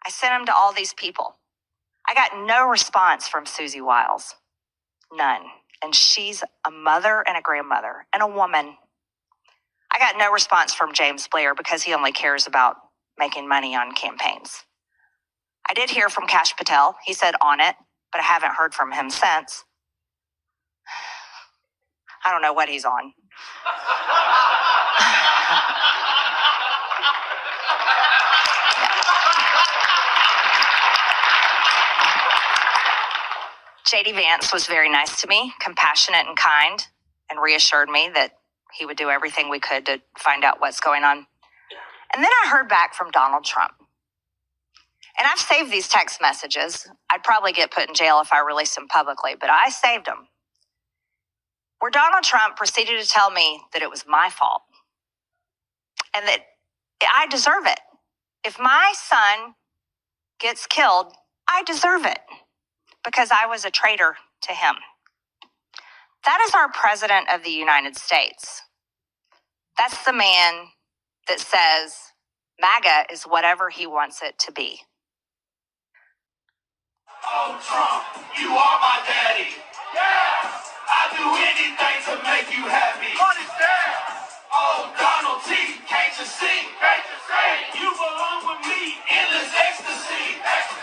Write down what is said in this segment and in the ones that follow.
I sent them to all these people. I got no response from Susie Wiles. None. And she's a mother and a grandmother and a woman. I got no response from James Blair because he only cares about making money on campaigns. I did hear from Kash Patel. He said on it, but I haven't heard from him since. I don't know what he's on. J.D. Vance was very nice to me, compassionate and kind, and reassured me that he would do everything we could to find out what's going on. And then I heard back from Donald Trump. And I've saved these text messages. I'd probably get put in jail if I released them publicly, but I saved them. Where Donald Trump proceeded to tell me that it was my fault and that I deserve it. If my son gets killed, I deserve it because I was a traitor to him. That is our President of the United States. That's the man that says MAGA is whatever he wants it to be. Oh, Trump, you are my daddy. Yeah, I'd do anything to make you happy. Understand? Oh, Donald T, can't you see? Can't you see? You belong with me, endless ecstasy.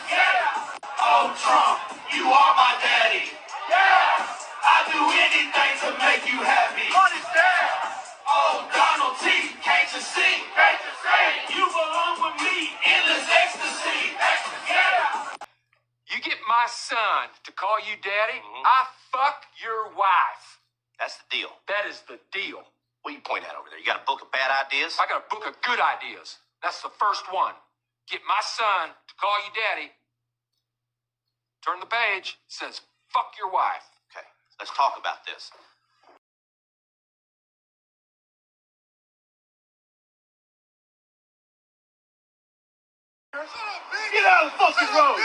Yeah. Oh, Trump, you are my daddy. Yeah, I'd do anything to make you happy. Understand? Oh, Donald T, can't you see? Can't you see? You belong with me, endless ecstasy. Yeah. You get my son to call you daddy, I fuck your wife. That's the deal. That is the deal. What are you pointing at over there? You got a book of bad ideas? I got a book of good ideas. That's the first one. Get my son to call you daddy. Turn the page. It says, fuck your wife. Okay, let's talk about this. Get out of the fucking road.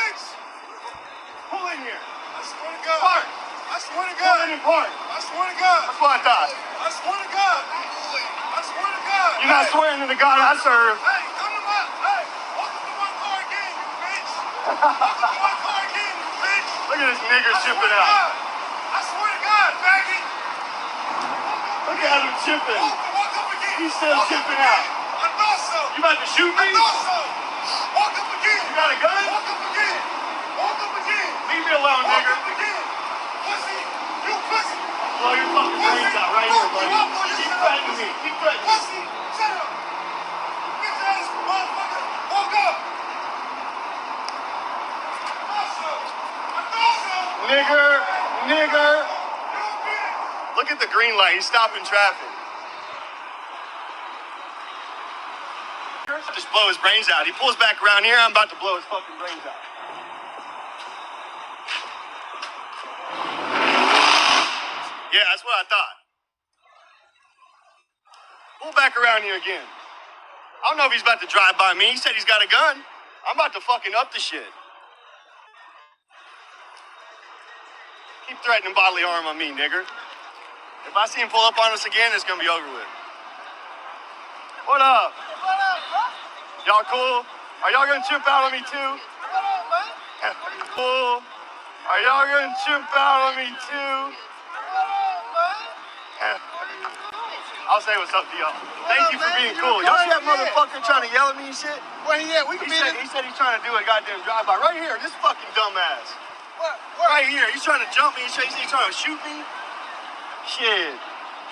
Pull in here. I swear to God. Park. I swear to Pull God. in and park. I swear to God. That's what I thought. I swear to God. I swear to God. You're not swearing to the God I serve. Hey, come to my, hey, welcome to my car again, you bitch. Welcome to my car again, you bitch. Look at this nigger I swear chipping to out. God. I swear to God, faggot. Look at him chipping. Walk up again. He's still Walk up chipping again. out. I thought so. You about to shoot I me? thought so. Walk up again. You got a gun? Walk up again. Walk up again. Leave me alone, Walk nigger. up again. Pussy. You pussy. Blow your fucking brains out right here, buddy. Keep threatening me. Keep threatening me. Pussy. Shut up. Bitch ass motherfucker. Walk up. I thought so. Nigger. Look at the green light. He's stopping traffic. Just blow his brains out. He pulls back around here. I'm about to blow his fucking brains out. Yeah, that's what I thought. Pull back around here again. I don't know if he's about to drive by me. He said he's got a gun. I'm about to fucking up the shit. Keep threatening bodily harm on me, nigger. If I see him pull up on us again, it's gonna be over with. What up? Y'all cool? Are y'all gonna chimp out on me too? Cool. Are y'all gonna chimp out on me too? I'll say what's up to y'all. Thank you for being cool. Y'all see that motherfucker trying to yell at me and shit? Where he at? We can be He said he's trying to do a goddamn drive-by. Right here, this fucking dumbass. What? Right here. He's trying to jump me. He's trying to shoot me. Shit.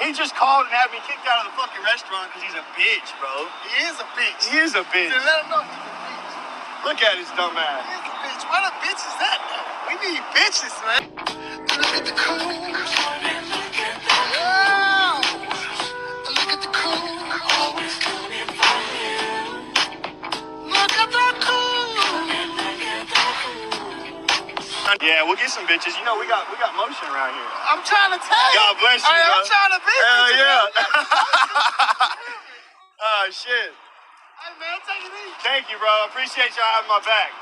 He just called and had me kicked out of the fucking restaurant because he's a bitch, bro. He is a bitch. He is a bitch. Let him know he's a bitch. Look at his dumb ass. He is a bitch. Why the bitch is that now? We need bitches, man. Look at the cool. Wow. Look at the cool. Always coming for you. Look at the cool. Yeah, we'll get some bitches. You know, we got motion around here. I'm trying to tell you. God bless you, Hey, bro. I'm trying to be Hell with you, yeah. man. Oh, shit. Hey, man, take it easy. Thank you, bro. Appreciate y'all having my back.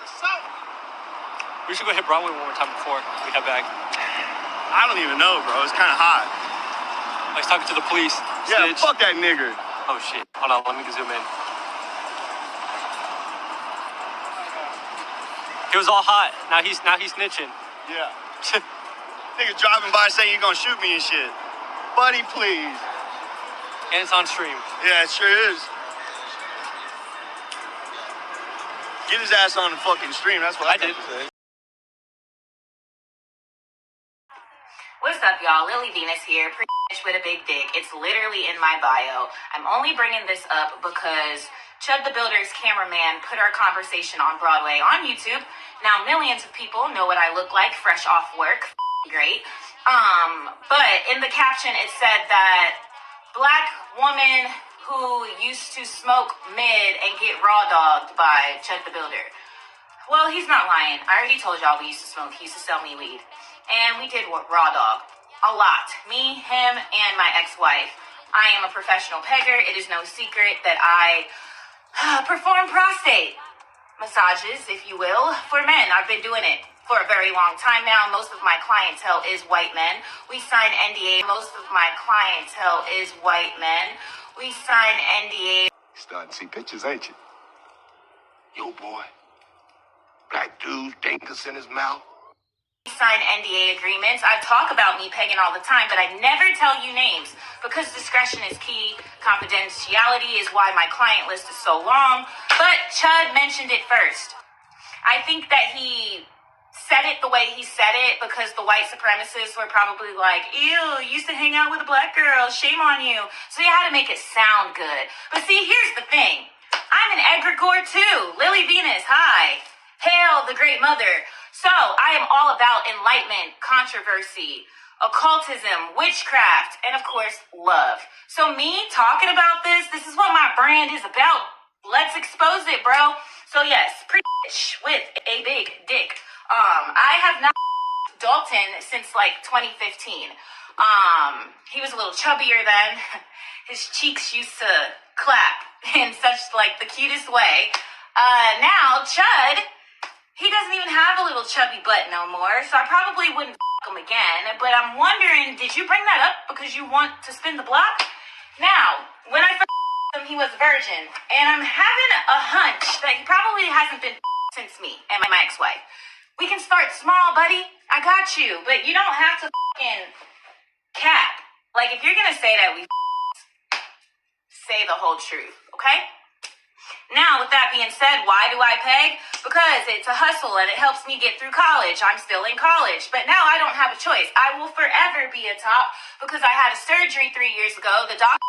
What's up? We should go hit Broadway one more time before we head back. I don't even know, bro. It's kind of hot. I was talking to the police. Yeah, Snitch. fuck that nigger. Oh, shit. Hold on, let me zoom in. It was all hot. Now he's snitching. Yeah. Nigga driving by saying you're gonna shoot me and shit. Buddy, please. And it's on stream. Yeah, it sure is. Get his ass on the fucking stream. That's what I did. Say. What's up, y'all? Lily Venus here, pretty bitch with a big dick. It's literally in my bio. I'm only bringing this up because Chud the Builder's cameraman put our conversation on Broadway on YouTube. Now, millions of people know what I look like fresh off work. Great. But in the caption, it said that black woman who used to smoke mid and get raw dogged by Chud the Builder. Well, he's not lying. I already told y'all we used to smoke. He used to sell me weed. And we did raw dog. A lot. Me, him, and my ex-wife. I am a professional pegger. It is no secret that I perform prostate massages, if you will, for men. I've been doing it for a very long time now. Most of my clientele is white men. We sign NDA. Most of my clientele is white men. We sign NDA. Starting to see pictures, ain't you? Yo, boy. Black dude, dingus in his mouth. We sign NDA agreements. I talk about me pegging all the time, but I never tell you names because discretion is key. Confidentiality is why my client list is so long. But Chud mentioned it first. I think that he said it the way he said it because the white supremacists were probably like, ew, you used to hang out with a black girl, shame on you. So he had to make it sound good. But see, here's the thing. I'm an egregore too. Lily Venus, hi. Hail the great mother. So I am all about enlightenment, controversy, occultism, witchcraft, and of course, love. So me talking about this is what my brand is about. Let's expose it, bro. So yes, pretty bitch with a big dick. I have not Dalton since like 2015. He was a little chubbier then. His cheeks used to clap in such like the cutest way. Now Chud, he doesn't even have a little chubby butt no more, so I probably wouldn't him again. But I'm wondering, did you bring that up because you want to spin the block? Now, when I first him, he was a virgin, and I'm having a hunch that he probably hasn't been since me and my ex-wife. We can start small, buddy. I got you, but you don't have to cap. Like, if you're gonna say that, say the whole truth, okay? Now, with that being said, why do I peg? Because it's a hustle and it helps me get through college. I'm still in college, but now I don't have a choice. I will forever be a top because I had a surgery 3 years ago. The doctor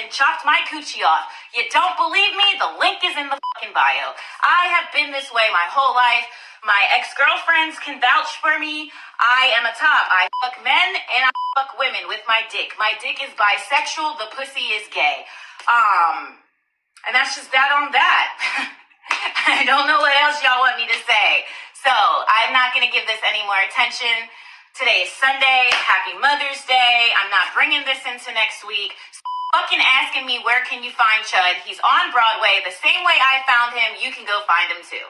and chopped my coochie off. You don't believe me? The link is in the fucking bio. I have been this way my whole life. My ex-girlfriends can vouch for me. I am a top. I fuck men and I fuck women with my dick. My dick is bisexual. The pussy is gay. And that's just that on that. I don't know what else y'all want me to say. So I'm not going to give this any more attention. Today is Sunday. Happy Mother's Day. I'm not bringing this into next week. Fucking asking me where can you find Chud. He's on Broadway. The same way I found him, you can go find him too.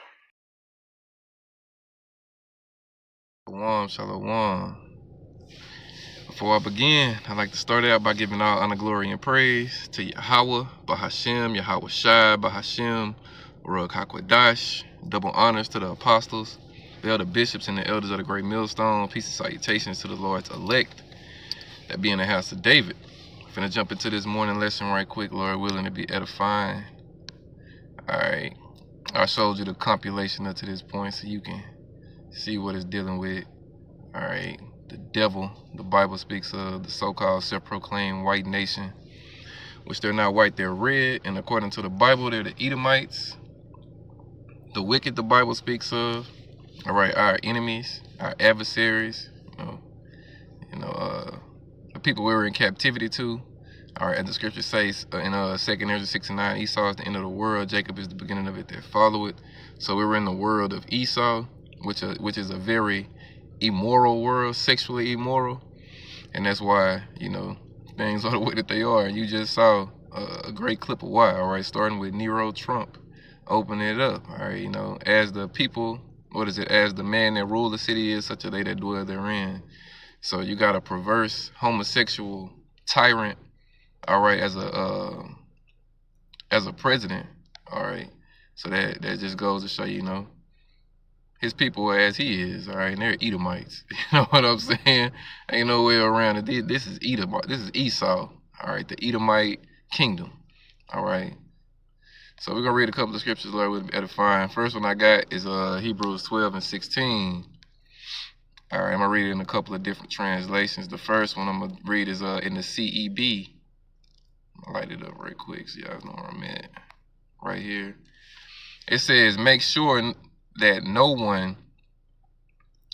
Shalom. Before I begin, I'd like to start out by giving all honor, glory, and praise to Yahweh, Bahashem, Yahweh Shai, Bahashem, Ruach HaKodesh. Double honors to the apostles, the elder bishops, and the elders of the great millstone. Peace and salutations to the Lord's elect that be in the house of David. I'm finna jump into this morning lesson right quick, Lord willing, to be edifying. Alright, I showed you the compilation up to this point so you can see what it's dealing with. Alright, the devil, the Bible speaks of the so-called self-proclaimed white nation, which they're not white, they're red, and according to the Bible, they're the Edomites. The wicked, the Bible speaks of, alright, our enemies, our adversaries, the people we were in captivity to. Alright, as the scripture says in 2 Ezra 6:9, Esau is the end of the world, Jacob is the beginning of it that follow it. So we were in the world of Esau, which is a very immoral world, sexually immoral, and that's why things are the way that they are. And you just saw a great clip of why. All right, starting with Nero Trump opening it up. All right, as the people, as the man that ruled the city is, such are they that dwell therein. So you got a perverse homosexual tyrant, all right, as a president. All right, so that just goes to show his people as he is, all right, and they're Edomites. You know what I'm saying? Ain't no way around it. This is Edom. This is Esau, all right, the Edomite kingdom, all right. So we're gonna read a couple of scriptures, Lord, with edifying. First one I got is Hebrews 12:16. All right, I'm gonna read it in a couple of different translations. The first one I'm gonna read is in the CEB. I'll light it up right quick so y'all know where I'm at. Right here. It says, make sure that no one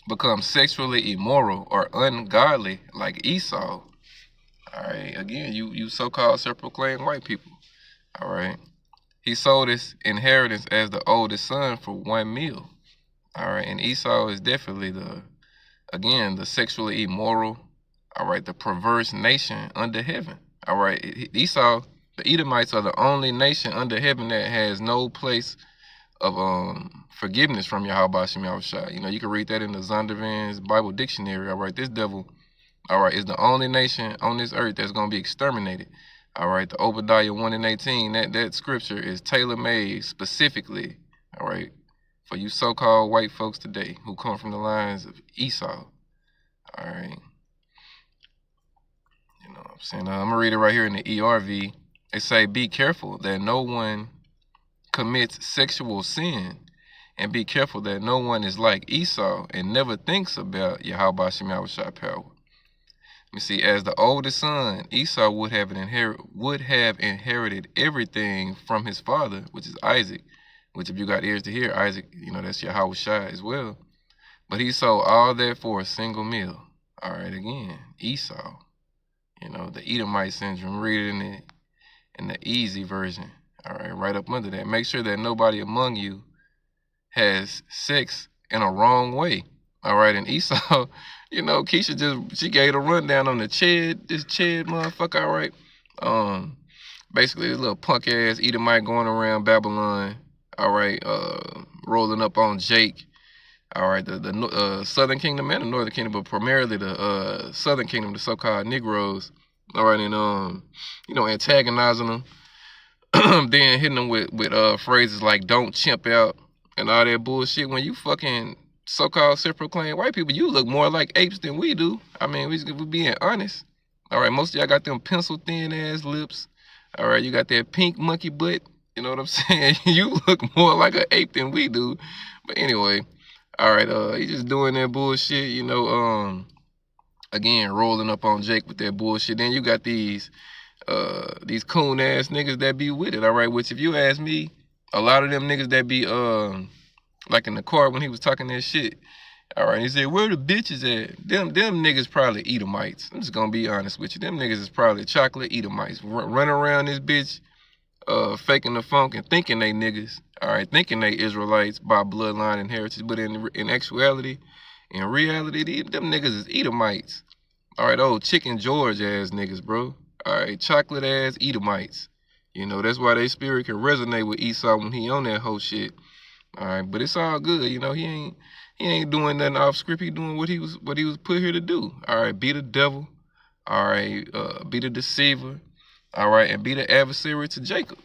becomes sexually immoral or ungodly like Esau. All right, again, you so-called self-proclaimed white people. All right. He sold his inheritance as the oldest son for 1 meal. All right, and Esau is definitely the sexually immoral, all right, the perverse nation under heaven. All right, Esau, the Edomites are the only nation under heaven that has no place of forgiveness from Yahweh Shem Yahushua. You know, you can read that in the Zondervan's Bible Dictionary. All right, this devil, all right, is the only nation on this earth that's going to be exterminated. All right, the Obadiah 1:18, that scripture is tailor-made specifically, all right, for you so-called white folks today who come from the lines of Esau. All right. You know what I'm saying? I'm going to read it right here in the ERV. They say, be careful that no one commits sexual sin, and be careful that no one is like Esau and never thinks about Yahweh Shem Yahushua power. You see, as the oldest son, Esau would have inherited everything from his father, which is Isaac, which if you got ears to hear, Isaac, you know, that's Yahushua as well. But he sold all that for a single meal. All right, again, Esau, you know, the Edomite syndrome. Read it in the easy version. All right, right up under that. Make sure that nobody among you has sex in a wrong way. All right, and Esau, you know, Keisha she gave a rundown on the Chud, this Chud motherfucker, all right? Basically, this little punk ass Edomite going around Babylon, all right, rolling up on Jake, all right, the Southern Kingdom and the Northern Kingdom, but primarily the Southern Kingdom, the so-called Negroes, all right, and you know, antagonizing them. Then hitting them with phrases like "don't chimp out" and all that bullshit. When you fucking so-called self-proclaimed white people, you look more like apes than we do. I mean, we being honest. All right, most of y'all got them pencil-thin ass lips. All right, you got that pink monkey butt. You know what I'm saying? You look more like an ape than we do. But anyway, all right, he just doing that bullshit. You know, again, rolling up on Jake with that bullshit. Then you got these coon ass niggas that be with it, all right, which if you ask me, a lot of them niggas that be like in the car when he was talking that shit, all right, he said, where the bitches at? Them niggas probably Edomites. I'm just gonna be honest with you. Them niggas is probably chocolate Edomites running around this bitch faking the funk and thinking they niggas, all right, thinking they Israelites by bloodline and heritage, but in actuality, in reality, them niggas is Edomites. All right, old Chicken George ass niggas, bro. All right, chocolate ass Edomites. You know, that's why their spirit can resonate with Esau when he on that whole shit. All right, but it's all good. You know, he ain't doing nothing off script. He doing what he was put here to do. All right, be the devil. All right, be the deceiver. All right, and be the adversary to Jacob.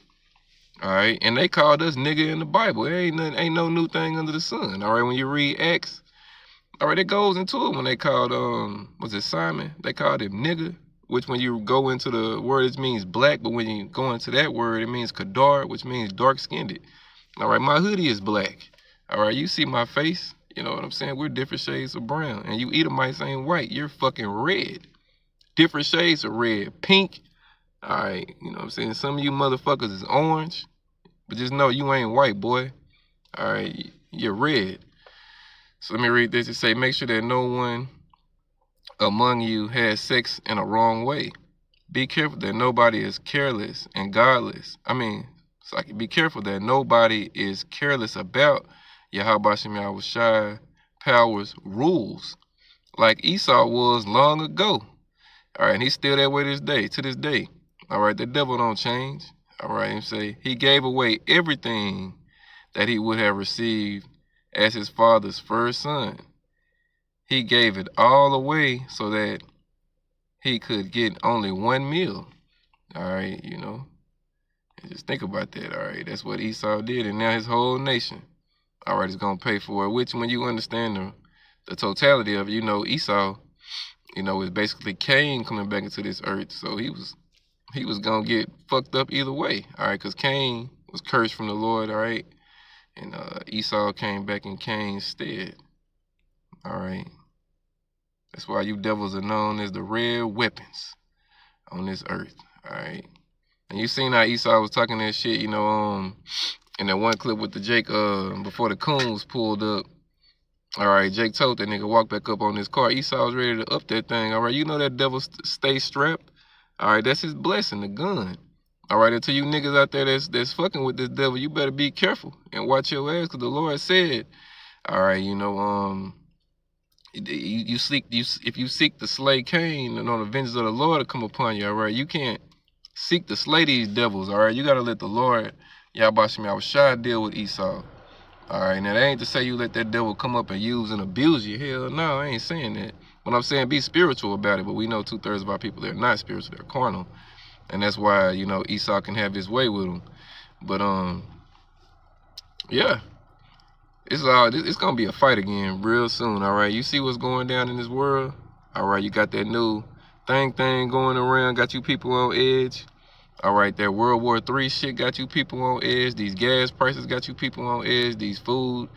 All right, and they called us nigga in the Bible. There ain't no new thing under the sun. All right, when you read Acts, all right, it goes into it when they called was it Simon? They called him nigga. Which when you go into the word, it means black, but when you go into that word, it means kadar, which means dark-skinned. All right, my hoodie is black. All right, you see my face. You know what I'm saying? We're different shades of brown. And you Edomites ain't white. You're fucking red. Different shades of red. Pink. All right, you know what I'm saying? Some of you motherfuckers is orange. But just know you ain't white, boy. All right, you're red. So let me read this. It say, make sure that no one among you has sex in a wrong way. Be careful that nobody is careless and godless. I mean, so be careful that nobody is careless about Yahweh Shem Yahushua powers rules, like Esau was long ago. All right, and he's still that way to this day. All right, the devil don't change. All right, and say he gave away everything that he would have received as his father's first son. He gave it all away so that he could get only 1 meal. All right, you know, and just think about that. All right, that's what Esau did, and now his whole nation, all right, is gonna pay for it. Which, when you understand the totality of it, you know, Esau, you know, is basically Cain coming back into this earth. So he was gonna get fucked up either way, all right, because Cain was cursed from the Lord, all right, and Esau came back in Cain's stead, all right. That's why you devils are known as the red weapons on this earth, all right. And you seen how Esau was talking that shit, you know, in that one clip with the Jake, before the coons pulled up. All right, Jake told that nigga walk back up on his car. Esau was ready to up that thing. All right, you know that devil stay strapped. All right, that's his blessing, the gun. All right, until you niggas out there that's fucking with this devil, you better be careful and watch your ass, because the Lord said, all right, you know, if you seek to slay Cain, and on the vengeance of the Lord to come upon you, all right, you can't seek to slay these devils, all right. You gotta let the Lord, Yahweh deal with Esau. All right, now that ain't to say you let that devil come up and use and abuse you. Hell no, I ain't saying that. But I'm saying be spiritual about it. But we know 2/3 of our people, they're not spiritual, they're carnal. And that's why, you know, Esau can have his way with them. But yeah, it's gonna be a fight again real soon. All right, you see what's going down in this world. All right, you got that new thing going around, got you people on edge. All right, that World War III shit got you people on edge. These gas prices got you people on edge. These food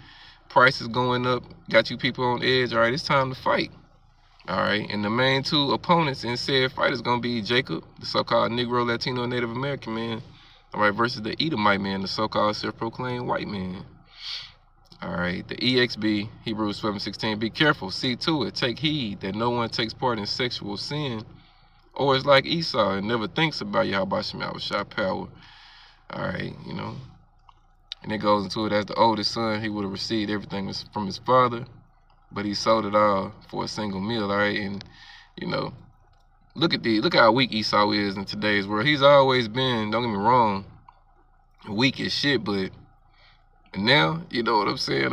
prices going up got you people on edge. All right, it's time to fight. All right, and the main two opponents in said fight is gonna be Jacob, the so-called Negro, Latino, Native American man, all right, versus the Edomite man, the so-called self-proclaimed white man. All right, the EXB, Hebrews 12:16. Be careful, see to it, take heed that no one takes part in sexual sin, or is like Esau and never thinks about Yahweh Shai power. All right, you know. And it goes into it, as the oldest son, he would have received everything from his father, but he sold it all for a single meal, all right? And, you know, look how weak Esau is in today's world. He's always been, don't get me wrong, weak as shit, but now, you know what I'm saying?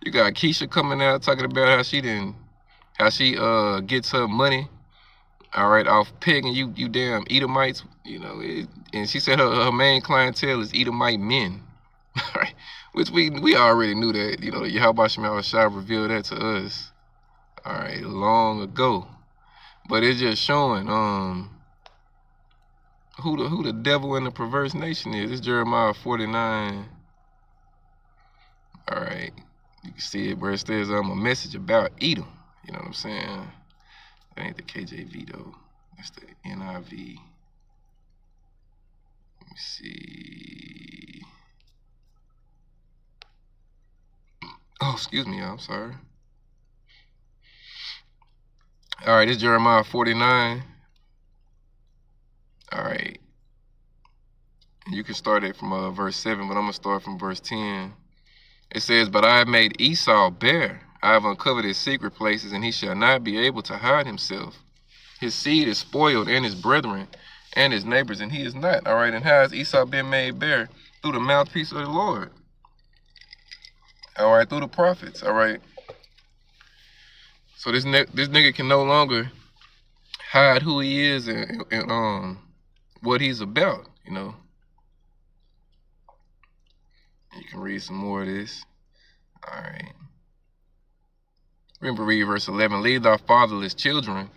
You got Keisha coming out talking about how she gets her money, all right, off pegging you damn Edomites, you know, and she said her main clientele is Edomite men, all right, which we already knew that, you know, Yahweh Shai revealed that to us, all right, long ago, but it's just showing who the devil and the perverse nation is. It's Jeremiah 49, all right, you can see it where it says a message about Edom, you know what I'm saying? That ain't the KJV though. That's the NIV. Let me see. Oh, excuse me, I'm sorry. All right, it's Jeremiah 49. All right. You can start it from verse 7, but I'm going to start from verse 10. It says, but I have made Esau bare. I have uncovered his secret places, and he shall not be able to hide himself. His seed is spoiled, and his brethren, and his neighbors, and he is not. All right, and how has Esau been made bare? Through the mouthpiece of the Lord. All right, through the prophets. All right. So this nigga can no longer hide who he is and what he's about, you know. You can read some more of this. All right. Remember, read verse 11. Leave thy fatherless children.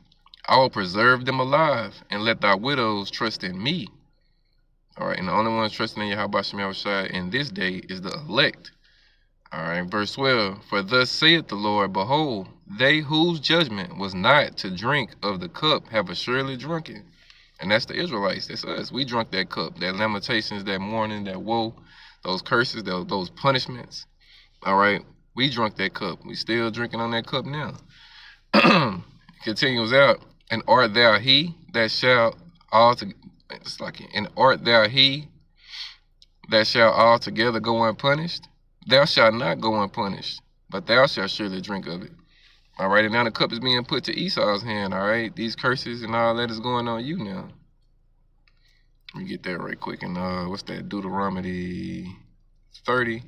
I will preserve them alive, and let thy widows trust in me. All right, and the only ones trusting in Yahweh Shai in this day is the elect. All right, verse 12. For thus saith the Lord, behold, they whose judgment was not to drink of the cup have assuredly drunken. And that's the Israelites. That's us. We drunk that cup, that lamentations, that mourning, that woe, those curses, those punishments. All right, we drunk that cup. We still drinking on that cup now. Continues out. And art thou he that shall art thou he that shall altogether go unpunished? Thou shalt not go unpunished, but thou shalt surely drink of it. All right, and now the cup is being put to Esau's hand, all right? These curses and all that is going on you now. Let me get that right quick. And what's that? Deuteronomy 30.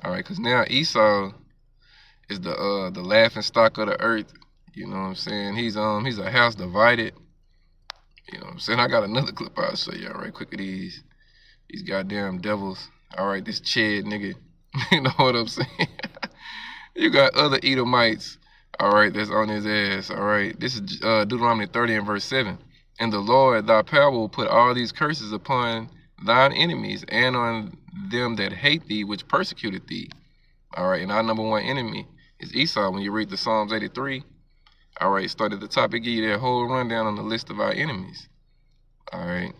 All right, because now Esau is the laughing stock of the earth. You know what I'm saying? He's a house divided. You know what I'm saying? I got another clip I'll show y'all right quick of these goddamn devils. All right, this Chud nigga. You know what I'm saying? You got other Edomites, all right, that's on his ass, all right? This is Deuteronomy 30 and verse 7. And the Lord thy power will put all these curses upon thine enemies and on them that hate thee, which persecuted thee. All right, and our number one enemy is Esau. When you read the Psalms 83, all right, start at the top, it give you that whole rundown on the list of our enemies. All right,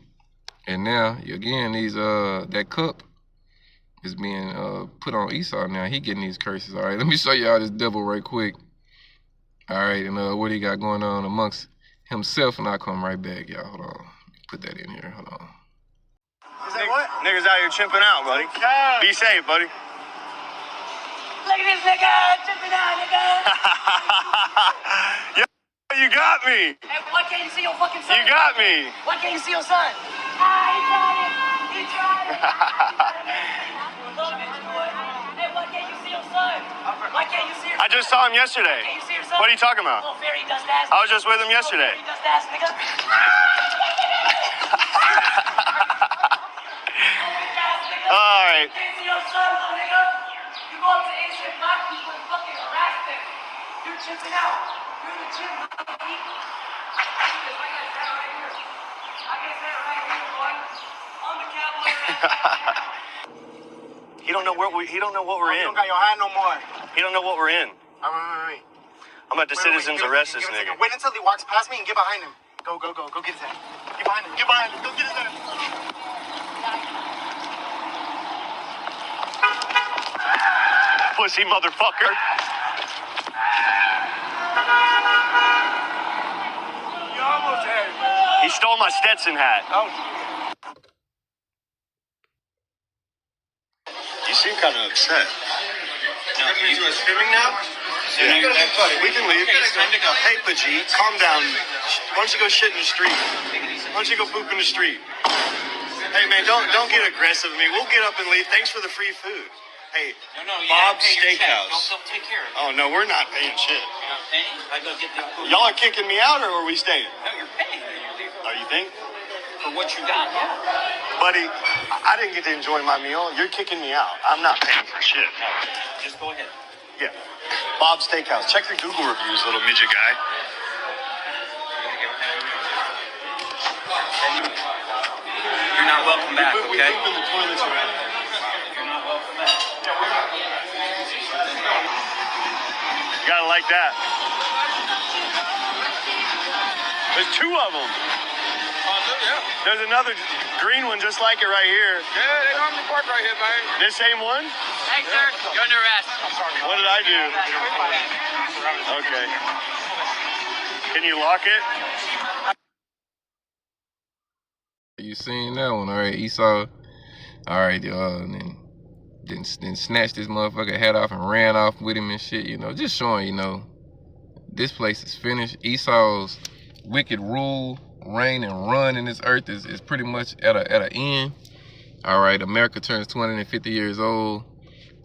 and now, again, that cup is being put on Esau now. He getting these curses. All right, let me show y'all this devil right quick. All right, and what he got going on amongst himself, and I'll come right back, y'all. Hold on. Put that in here. Hold on. Is that what? Niggas out here chimping out, buddy. Yeah. Be safe, buddy. Look at this nigga, chipping out, nigga. You got me. Hey, why can't you see your fucking son? You got me. Why can't you see your son? He tried it. He tried it. Hey, why can't you see your son? Why can't you see your son? I just saw him yesterday. Can't you see your son? What are you talking about? Oh, fairy dust ass. I was just with him yesterday. Fairy dust ass, nigga. All right. Can't see your son, little nigga. You go up to innocent black people and fucking harass them. You're chipping out. You're in the gym, people. I got that right here. I got that right here, boy. I'm the cowboy right now. He don't know what we're in. You don't got your hand no more. He don't know what we're in. Wait. I'm about to citizens arrest this nigga. Wait until he walks past me and get behind him. Go get his hand. Get behind him. Go get his hand. Pussy motherfucker. You almost had it, man. He stole my Stetson hat. You seem kind of upset. No, you are filming now? Yeah. We can leave. Hey, Pajit, calm down. Why don't you go shit in the street? Why don't you go poop in the street? Hey, man, don't get aggressive with me. We'll get up and leave. Thanks for the free food. Hey, Bob's Steakhouse. Don't take care of it. Oh, no, we're not paying shit. You're not paying? I go get the food. Y'all are kicking me out, or are we staying? No, you're paying. You're leaving. Oh, you think? For what you got, yeah. Buddy, I didn't get to enjoy my meal. You're kicking me out. I'm not paying for shit. No, just go ahead. Yeah. Bob's Steakhouse. Check your Google reviews, little midget guy. You're not welcome back, okay? We poop in the toilets already. You're not welcome back. You gotta like that. There's two of them. Yeah. There's another green one just like it right here. Yeah, they normally park right here, man. This same one? Hey, sir. You're under arrest. What did I do? Okay. Can you lock it? You seen that one, all right? Esau, all right, and then snatched this motherfucker hat off and ran off with him and shit, you know, just showing, you know, this place is finished. Esau's wicked rule, reign, and run in this earth is pretty much at an end. All right, America turns 250 years old,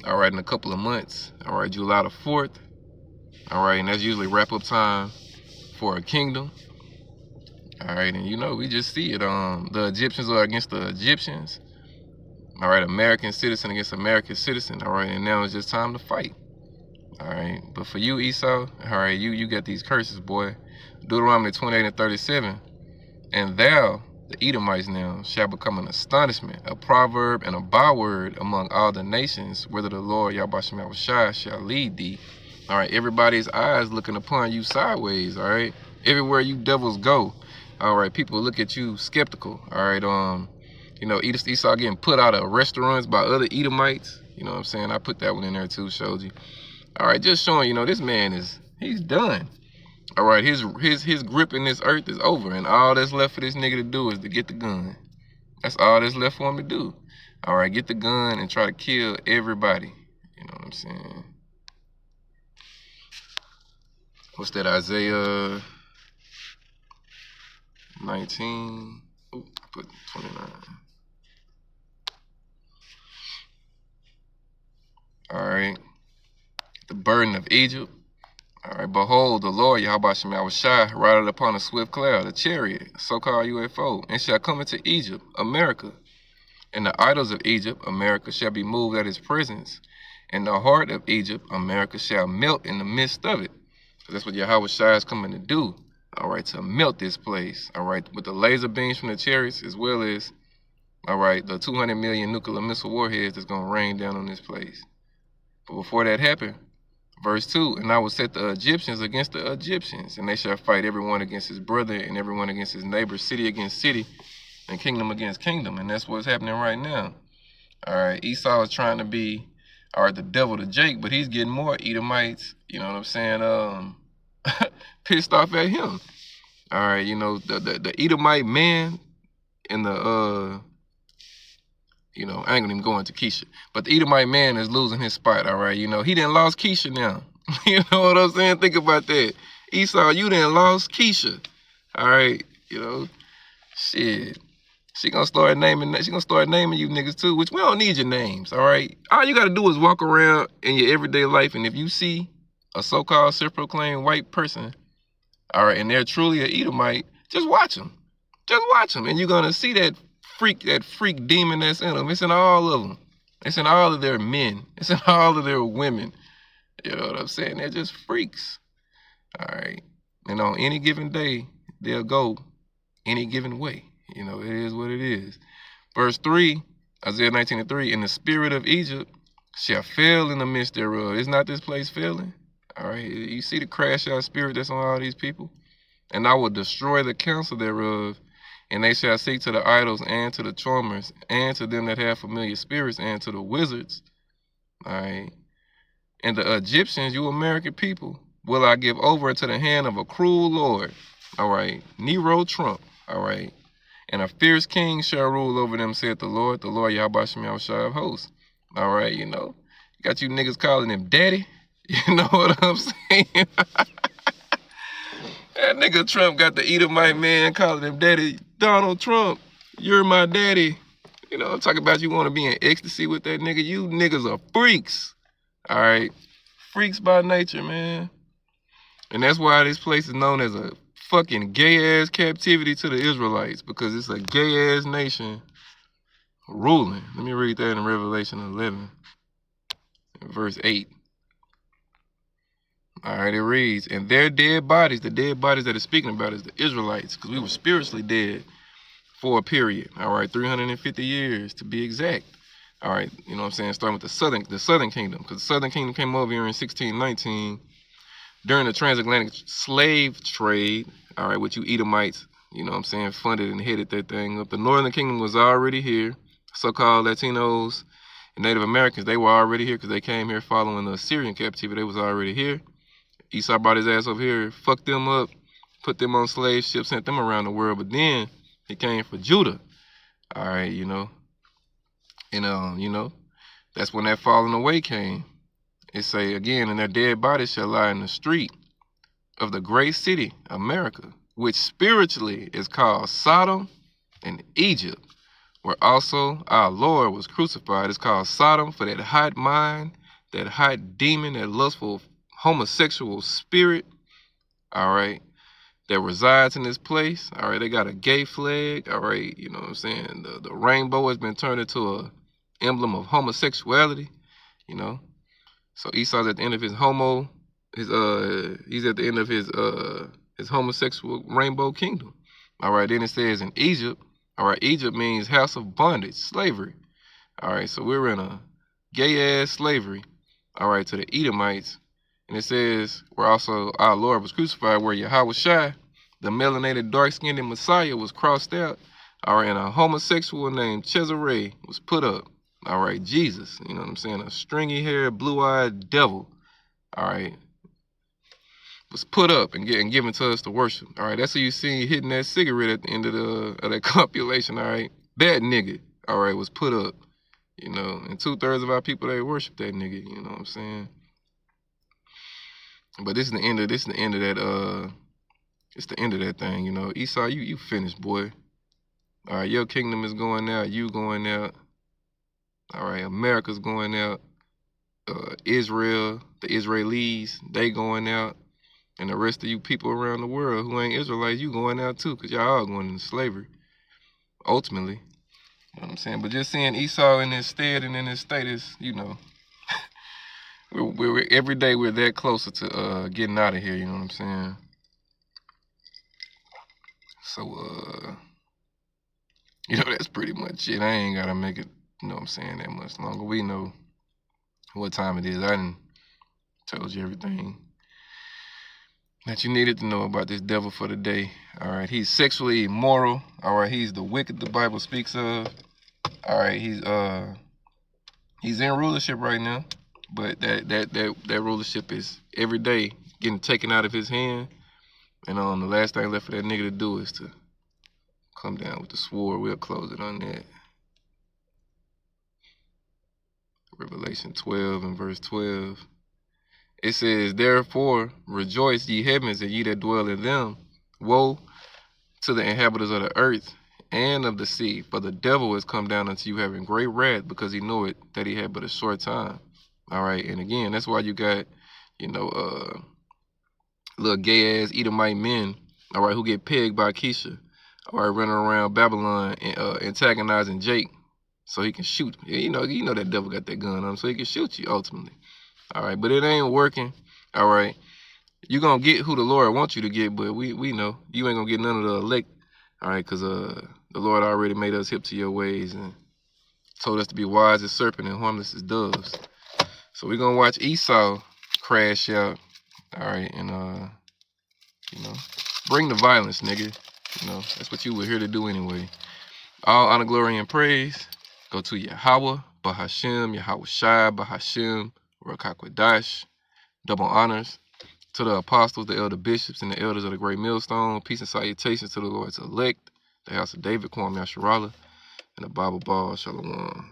all right, in a couple of months. All right, July the 4th. All right, and that's usually wrap-up time for a kingdom. All right, and you know, we just see it. The Egyptians are against the Egyptians. All right, American citizen against American citizen. All right, and now it's just time to fight. All right, but for you, Esau, all right, you got these curses, boy. Deuteronomy 28 and 37. And thou, the Edomites now, shall become an astonishment, a proverb, and a byword among all the nations, whether the Lord Yahweh shall lead thee. All right, everybody's eyes looking upon you sideways. All right, everywhere you devils go. All right, people look at you skeptical. All right, you know, Esau getting put out of restaurants by other Edomites. You know what I'm saying? I put that one in there too, showed you. All right, just showing, you know, this man he's done. All right, his grip in this earth is over, and all that's left for this nigga to do is to get the gun. That's all that's left for him to do. All right, get the gun and try to kill everybody. You know what I'm saying? What's that, Isaiah 19? Ooh, I put 29. All right. The burden of Egypt. All right. Behold, the Lord Yahweh Shai rideth upon a swift cloud, a chariot, a so-called UFO, and shall come into Egypt, America, And the idols of Egypt, America, shall be moved at his presence. And the heart of Egypt, America, shall melt in the midst of it. So that's what Yahweh Shai is coming to do. All right, to melt this place. All right, with the laser beams from the chariots, as well as, all right, the 200 million nuclear missile warheads that's going to rain down on this place. But before that happened, verse 2, and I will set the Egyptians against the Egyptians, and they shall fight everyone against his brother and everyone against his neighbor, city against city, and kingdom against kingdom. And that's what's happening right now. All right, Esau is trying to be, all right, the devil to Jake, but he's getting more Edomites, you know what I'm saying, pissed off at him. All right, you know, the Edomite man and the, you know, I ain't gonna even go into Keisha, but the Edomite man is losing his spot, all right? You know, he done lost Keisha now. You know what I'm saying? Think about that. Esau, you done lost Keisha, all right? You know, shit. She gonna start naming you niggas too, which we don't need your names, all right? All you gotta do is walk around in your everyday life, and if you see a so-called self-proclaimed white person, all right, and they're truly an Edomite, just watch them. Just watch them, and you're gonna see that freak demon that's in them. It's in all of them. It's in all of their men. It's in all of their women. You know what I'm saying? They're just freaks. All right. And on any given day, they'll go any given way. You know, it is what it is. Verse 3, Isaiah 19:3, and the spirit of Egypt shall fail in the midst thereof. Is not this place failing? All right. You see the crash out spirit that's on all these people? And I will destroy the counsel thereof, and they shall seek to the idols and to the charmers and to them that have familiar spirits and to the wizards. All right. And the Egyptians, you American people, will I give over into the hand of a cruel Lord. All right. Nero Trump. All right. And a fierce king shall rule over them, saith the Lord Yahweh Shem Yahushua of hosts. All right. You know, got you niggas calling him daddy. You know what I'm saying? That nigga Trump got the Edomite man calling him daddy. Donald Trump, you're my daddy. You know, I'm talking about you want to be in ecstasy with that nigga. You niggas are freaks. All right. Freaks by nature, man. And that's why this place is known as a fucking gay-ass captivity to the Israelites, because it's a gay-ass nation ruling. Let me read that in Revelation 11, verse 8. All right, it reads, and their dead bodies, the dead bodies that it's speaking about is the Israelites, because we were spiritually dead for a period. All right, 350 years to be exact. All right, you know what I'm saying? Starting with the southern kingdom, because the southern kingdom came over here in 1619 during the transatlantic slave trade. All right, which you Edomites, you know what I'm saying, funded and headed that thing up. The northern kingdom was already here. So-called Latinos and Native Americans, they were already here because they came here following the Assyrian captivity. They was already here. Esau brought his ass over here, fucked them up, put them on slave ships, sent them around the world. But then he came for Judah. All right, you know. And, you know, that's when that falling away came. It say, again, and their dead bodies shall lie in the street of the great city, America, which spiritually is called Sodom and Egypt, where also our Lord was crucified. It's called Sodom for that hot mind, that hot demon, that lustful homosexual spirit, all right, that resides in this place. All right, they got a gay flag, all right, you know what I'm saying? The rainbow has been turned into a emblem of homosexuality, you know. So Esau's at the end of his he's at the end of his homosexual rainbow kingdom. All right, then it says in Egypt, all right, Egypt means house of bondage, slavery. All right, so we're in a gay-ass slavery, all right, to the Edomites. And it says, where also our Lord was crucified, where Yahweh Shai, the melanated, dark-skinned Messiah, was crossed out. All right, and a homosexual named Cesare was put up. All right, Jesus, you know what I'm saying? A stringy-haired, blue-eyed devil, all right, was put up and given to us to worship. All right, that's who you see hitting that cigarette at the end of that compilation. All right, that nigga, all right, was put up. You know, and 2/3 of our people, they worship that nigga. You know what I'm saying? But this is the end of that. It's the end of that thing. You know, Esau, you finished, boy. All right, your kingdom is going out. You going out. All right, America's going out. Israel, the Israelis, they going out. And the rest of you people around the world who ain't Israelites, you going out too, because y'all all going into slavery, ultimately. You know what I'm saying? But just seeing Esau in his stead and in his state is, you know, we're every day we're that closer to getting out of here. You know what I'm saying? So you know, that's pretty much it. I ain't gotta make it, you know what I'm saying, that much longer. We know what time it is. I done told you everything that you needed to know about this devil for the day. All right, he's sexually immoral. All right, he's the wicked the Bible speaks of. All right, he's in rulership right now, but that rulership is every day getting taken out of his hand. And the last thing left for that nigga to do is to come down with the sword. We'll close it on that. Revelation 12 and verse 12. It says, "Therefore rejoice, ye heavens, and ye that dwell in them. Woe to the inhabitants of the earth and of the sea, for the devil is come down unto you having great wrath, because he knew it that he had but a short time." All right, and again, that's why you got, you know, little gay ass Edomite men, all right, who get pegged by Keisha, all right, running around Babylon and antagonizing Jake, so he can shoot. Yeah, you know that devil got that gun on him, so he can shoot you ultimately. All right, but it ain't working. All right, you gonna get who the Lord wants you to get, but we know you ain't gonna get none of the elect. All right, because the Lord already made us hip to your ways and told us to be wise as serpent and harmless as doves. So we're gonna watch Esau crash out. All right, and you know, bring the violence, nigga. You know, that's what you were here to do anyway. All honor, glory, and praise go to Yahweh, Bahashem, Yahweh Shai, Bahashem, Rakakwadash. Double honors to the apostles, the elder bishops, and the elders of the great millstone. Peace and salutations to the Lord's elect, the house of David, Kwame Yasharala, and the Bible Ball. Shalom.